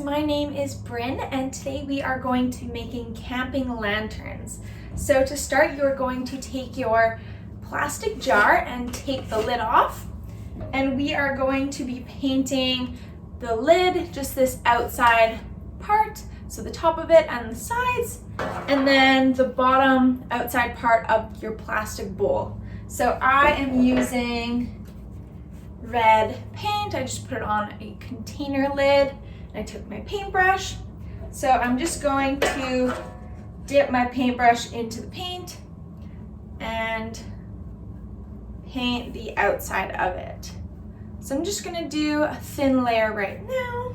my name is Bryn and today we are going to be making camping lanterns. So to start, you're going to take your plastic jar and take the lid off, and we are going to be painting the lid, just this outside part, so the top of it and the sides, and then the bottom outside part of your plastic bowl. So I am using red paint. I just put it on a container lid and I took my paintbrush. So I'm just going to dip my paintbrush into the paint and paint the outside of it. So I'm just gonna do a thin layer right now.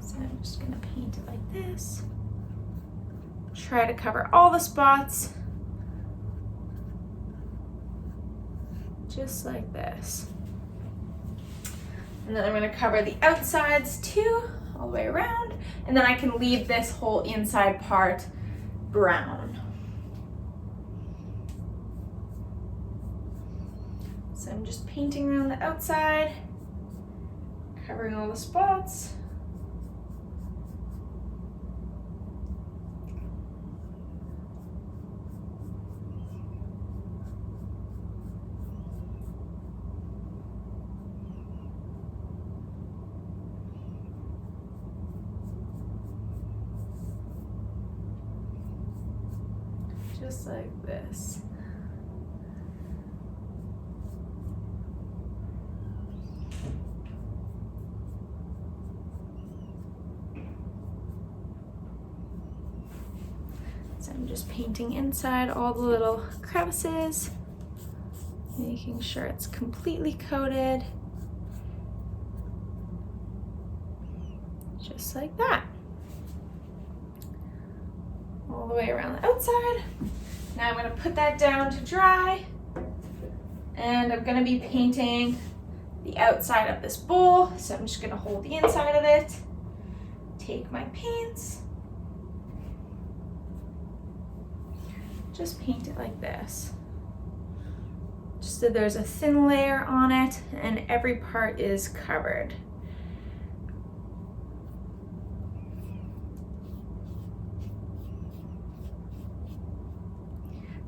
So I'm just gonna paint it like this. Try to cover all the spots. Just like this. And then I'm going to cover the outsides too, all the way around. And then I can leave this whole inside part brown. So I'm just painting around the outside, covering all the spots. Just like this. So I'm just painting inside all the little crevices, making sure it's completely coated. Just like that. All the way around the outside. Now I'm going to put that down to dry, and I'm going to be painting the outside of this bowl. So I'm just going to hold the inside of it, take my paints, just paint it like this. Just so there's a thin layer on it and every part is covered.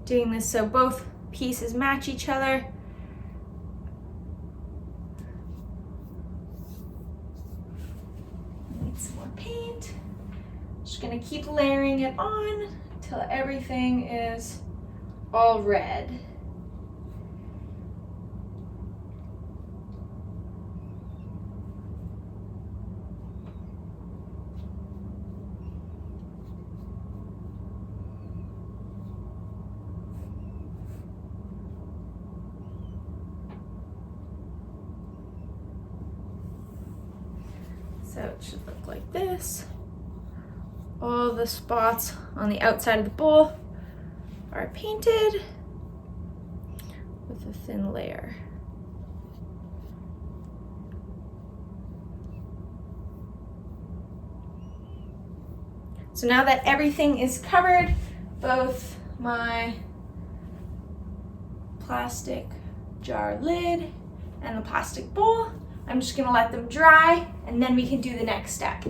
Doing this so both pieces match each other. Need some more paint. Just gonna keep layering it on until everything is all red. So it should look like this. All the spots on the outside of the bowl are painted with a thin layer. So now that everything is covered, both my plastic jar lid and the plastic bowl, I'm just gonna let them dry and then we can do the next step.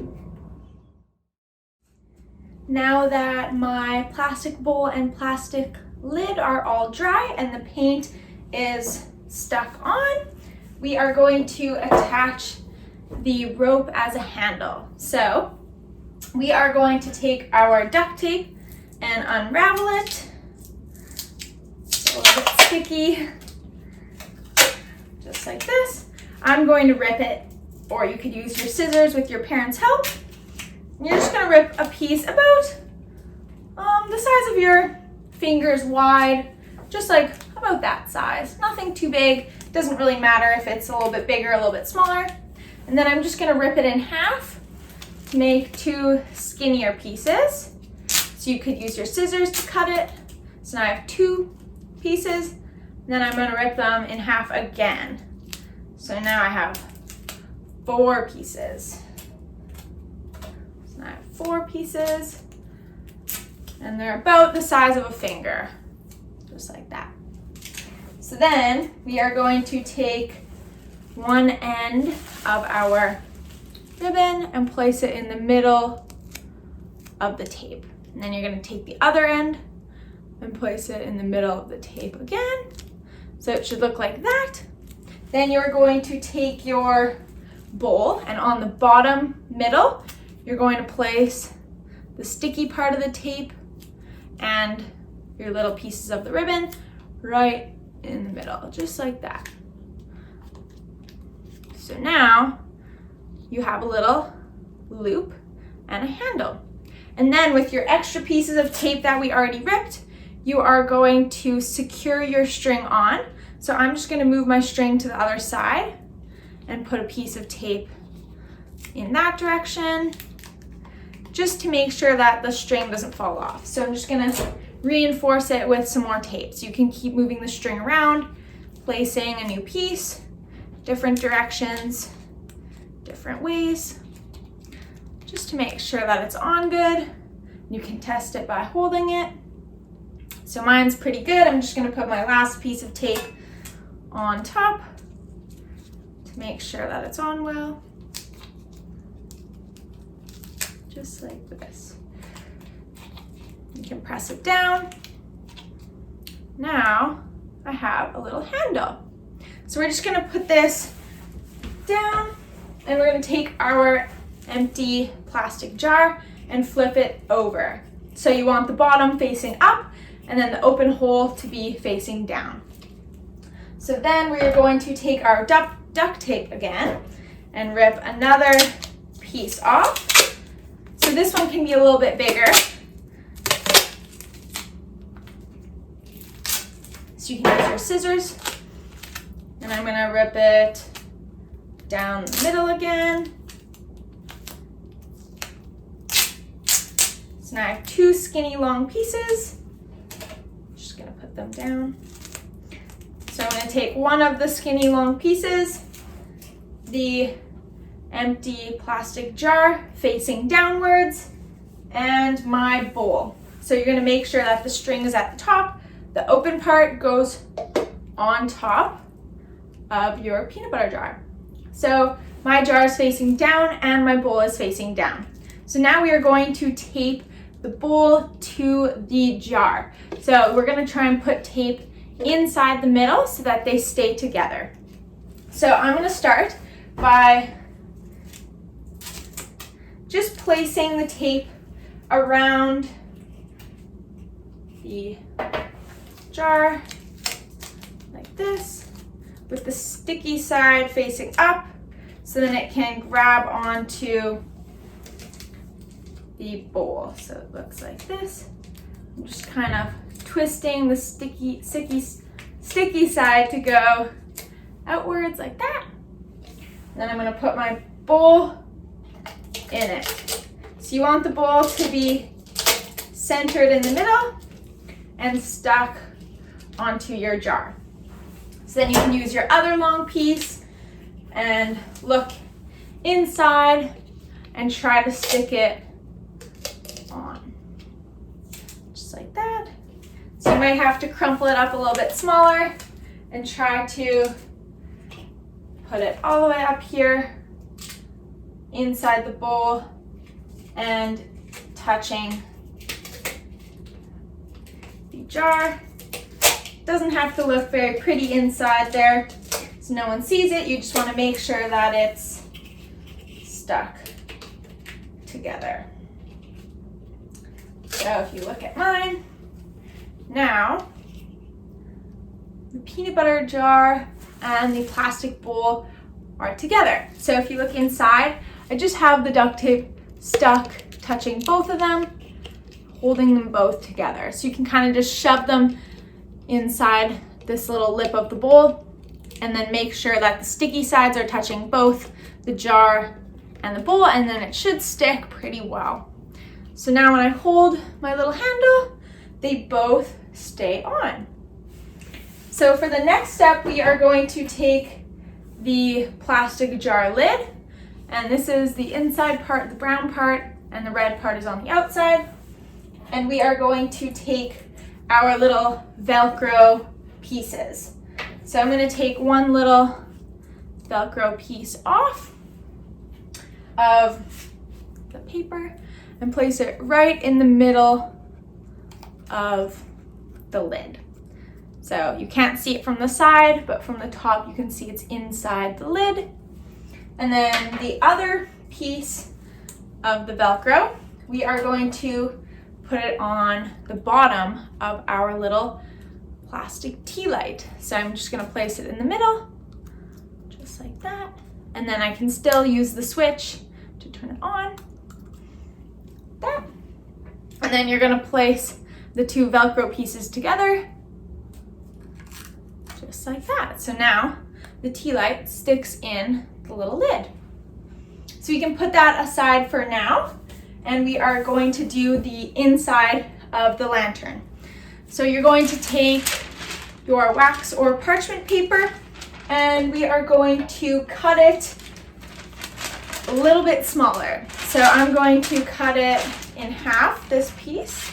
Now that my plastic bowl and plastic lid are all dry and the paint is stuck on, we are going to attach the rope as a handle. So we are going to take our duct tape and unravel it. It's a little bit sticky, just like this. I'm going to rip it, or you could use your scissors with your parents' help. You're just going to rip a piece about the size of your fingers wide, just like about that size. Nothing too big. Doesn't really matter if it's a little bit bigger, a little bit smaller. And then I'm just going to rip it in half to make two skinnier pieces. So you could use your scissors to cut it. So now I have two pieces. Then I'm going to rip them in half again. So now I have 4 pieces. So now I have 4 pieces, and they're about the size of a finger, just like that. So then we are going to take one end of our ribbon and place it in the middle of the tape. And then you're going to take the other end and place it in the middle of the tape again. So it should look like that. Then you're going to take your bowl, and on the bottom middle, you're going to place the sticky part of the tape and your little pieces of the ribbon right in the middle, just like that. So now you have a little loop and a handle. And then with your extra pieces of tape that we already ripped, you are going to secure your string on. So I'm just going to move my string to the other side and put a piece of tape in that direction, just to make sure that the string doesn't fall off. So I'm just going to reinforce it with some more tape. So you can keep moving the string around, placing a new piece, different directions, different ways, just to make sure that it's on good. You can test it by holding it. So mine's pretty good. I'm just going to put my last piece of tape on top to make sure that it's on well, just like this. You can press it down. Now I have a little handle. So we're just going to put this down, and we're going to take our empty plastic jar and flip it over. So you want the bottom facing up and then the open hole to be facing down. So then we are going to take our duct tape again and rip another piece off. So this one can be a little bit bigger. So you can use your scissors, and I'm gonna rip it down the middle again. So now I have two skinny long pieces. Just gonna put them down. So I'm going to take one of the skinny long pieces, the empty plastic jar facing downwards, and my bowl. So you're going to make sure that the string is at the top. The open part goes on top of your peanut butter jar. So my jar is facing down and my bowl is facing down. So now we are going to tape the bowl to the jar. So we're going to try and put tape inside the middle so that they stay together. So I'm going to start by just placing the tape around the jar like this, with the sticky side facing up, so then it can grab onto the bowl. So it looks like this. I'm just kind of twisting the sticky side to go outwards like that. And then I'm going to put my bowl in it. So you want the bowl to be centered in the middle and stuck onto your jar. So then you can use your other long piece and look inside and try to stick it on, just like that. So you might have to crumple it up a little bit smaller and try to put it all the way up here inside the bowl and touching the jar. Doesn't have to look very pretty inside there so no one sees it. You just want to make sure that it's stuck together. So if you look at mine, now the peanut butter jar and the plastic bowl are together. So if you look inside, I just have the duct tape stuck, touching both of them, holding them both together. So you can kind of just shove them inside this little lip of the bowl and then make sure that the sticky sides are touching both the jar and the bowl, and then it should stick pretty well. So now when I hold my little handle, they both stay on. So for the next step, we are going to take the plastic jar lid, and this is the inside part, the brown part, and the red part is on the outside. And we are going to take our little Velcro pieces. So I'm going to take one little Velcro piece off of the paper and place it right in the middle of the lid. So you can't see it from the side, but from the top you can see it's inside the lid. And then the other piece of the Velcro, we are going to put it on the bottom of our little plastic tea light. So I'm just gonna place it in the middle, just like that. And then I can still use the switch to turn it on, that. And then you're gonna place the two Velcro pieces together, just like that. So now the tea light sticks in the little lid. So you can put that aside for now, and we are going to do the inside of the lantern. So you're going to take your wax or parchment paper, and we are going to cut it a little bit smaller. So I'm going to cut it in half, this piece.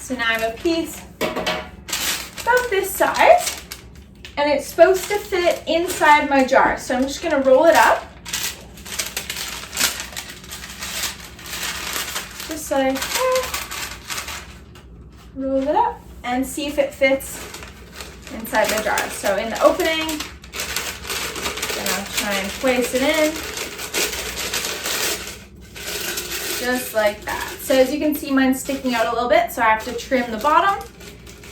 So now I have a piece about this size, and it's supposed to fit inside my jar. So I'm just gonna roll it up, just like that. Roll it up and see if it fits inside the jar. So in the opening, I'm gonna try and place it in, just like that. So as you can see, mine's sticking out a little bit, so I have to trim the bottom,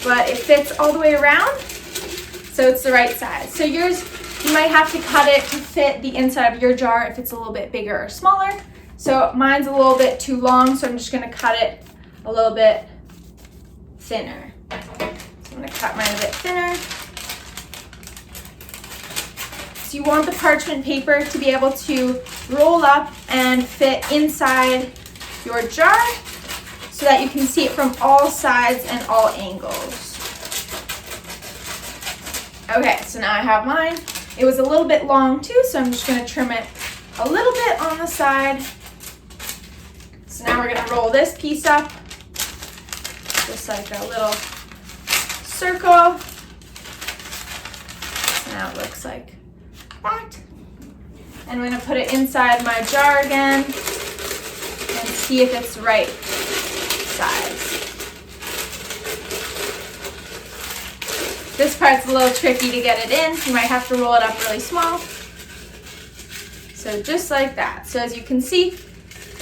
but it fits all the way around, so it's the right size. So yours, you might have to cut it to fit the inside of your jar if it's a little bit bigger or smaller. So mine's a little bit too long, so I'm just gonna cut it a little bit thinner. So I'm gonna cut mine a bit thinner. So you want the parchment paper to be able to roll up and fit inside your jar so that you can see it from all sides and all angles. Okay, so now I have mine. It was a little bit long too, so I'm just gonna trim it a little bit on the side. So now we're gonna roll this piece up, just like a little circle. So now it looks like that. And I'm gonna put it inside my jar again and see if it's the right size. This part's a little tricky to get it in. You might have to roll it up really small. So just like that. So as you can see,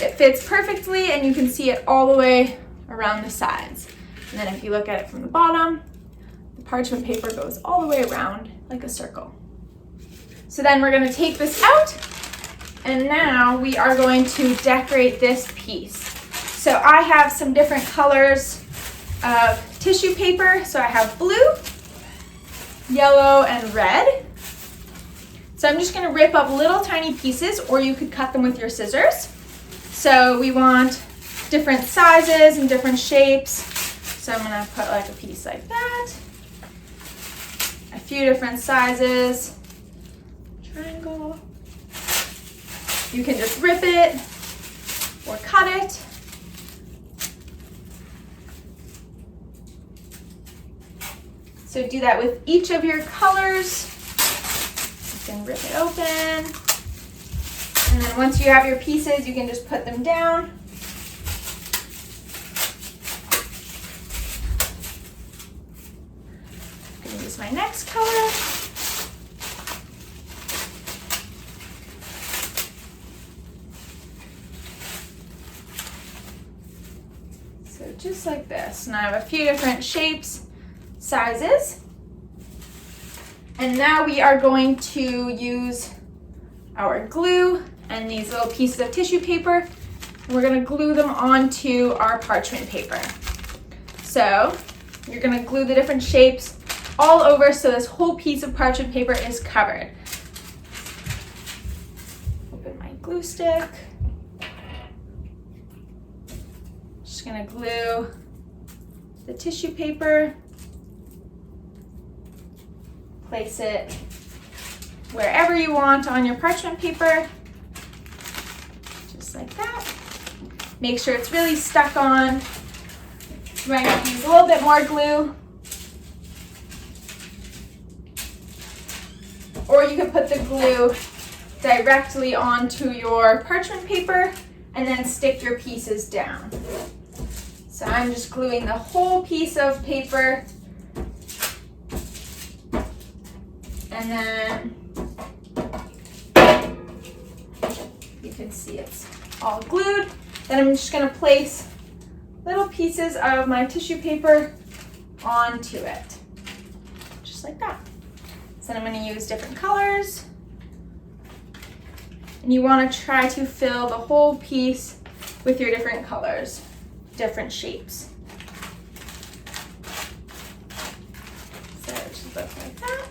it fits perfectly, and you can see it all the way around the sides. And then if you look at it from the bottom, the parchment paper goes all the way around like a circle. So then we're gonna take this out, and now we are going to decorate this piece. So I have some different colors of tissue paper. So I have blue, yellow, and red. So I'm just gonna rip up little tiny pieces, or you could cut them with your scissors. So we want different sizes and different shapes. So I'm gonna put like a piece like that, a few different sizes, triangle. You can just rip it or cut it. So do that with each of your colors. You can rip it open. And then once you have your pieces, you can just put them down. I'm gonna use my next color. So just like this. And I have a few different shapes, sizes. And now we are going to use our glue and these little pieces of tissue paper. And we're gonna glue them onto our parchment paper. So you're gonna glue the different shapes all over so this whole piece of parchment paper is covered. Open my glue stick. Just gonna glue the tissue paper. Place it wherever you want on your parchment paper. Make sure it's really stuck on. You might have to use a little bit more glue. Or you could put the glue directly onto your parchment paper and then stick your pieces down. So I'm just gluing the whole piece of paper, and then you can see it's all glued. Then I'm just going to place little pieces of my tissue paper onto it, just like that. So then I'm going to use different colors, and you want to try to fill the whole piece with your different colors, different shapes. So it should look like that.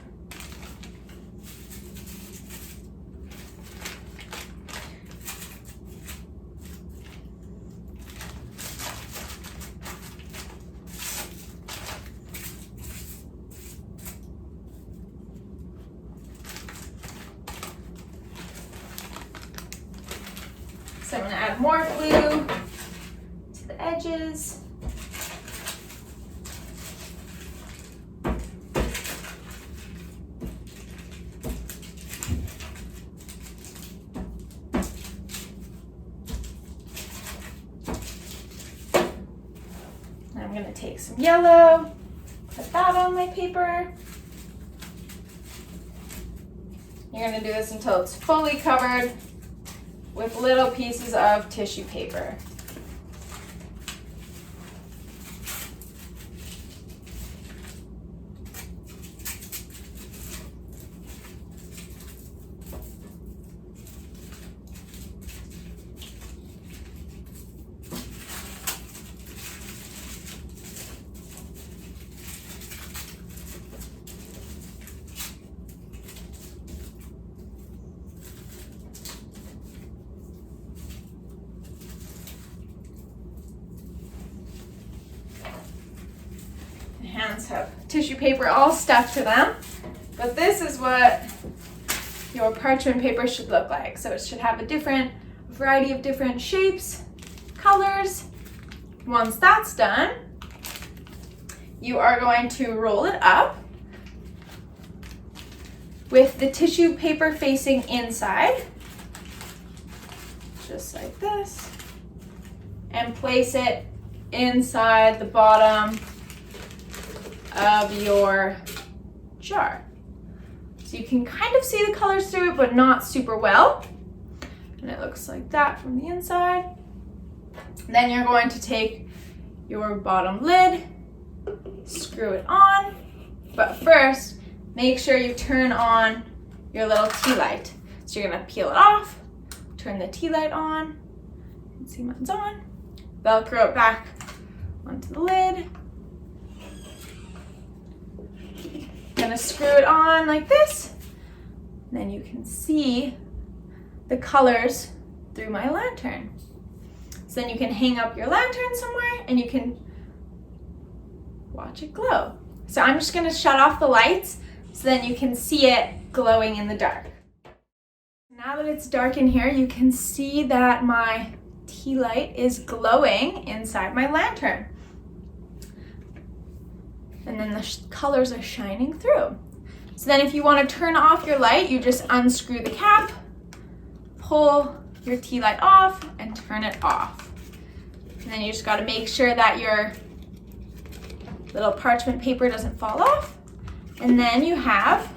So I'm going to add more glue to the edges. And I'm going to take some yellow, put that on my paper. You're going to do this until it's fully covered with little pieces of tissue paper. Hands have tissue paper all stuck to them, but this is what your parchment paper should look like. So it should have a variety of different shapes, colors. Once that's done, you are going to roll it up with the tissue paper facing inside, just like this, and place it inside the bottom of your jar. So you can kind of see the colors through it, but not super well. And it looks like that from the inside. Then you're going to take your bottom lid, screw it on, but first make sure you turn on your little tea light. So you're gonna peel it off, turn the tea light on, you can see mine's on, Velcro it back onto the lid. Gonna screw it on like this, and then you can see the colors through my lantern. So then you can hang up your lantern somewhere and you can watch it glow. So I'm just gonna shut off the lights so then you can see it glowing in the dark. Now that it's dark in here, you can see that my tea light is glowing inside my lantern. And then the colors are shining through. So then if you want to turn off your light, you just unscrew the cap, pull your tea light off, and turn it off. And then you just got to make sure that your little parchment paper doesn't fall off. And then you have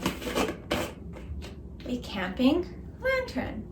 a camping lantern.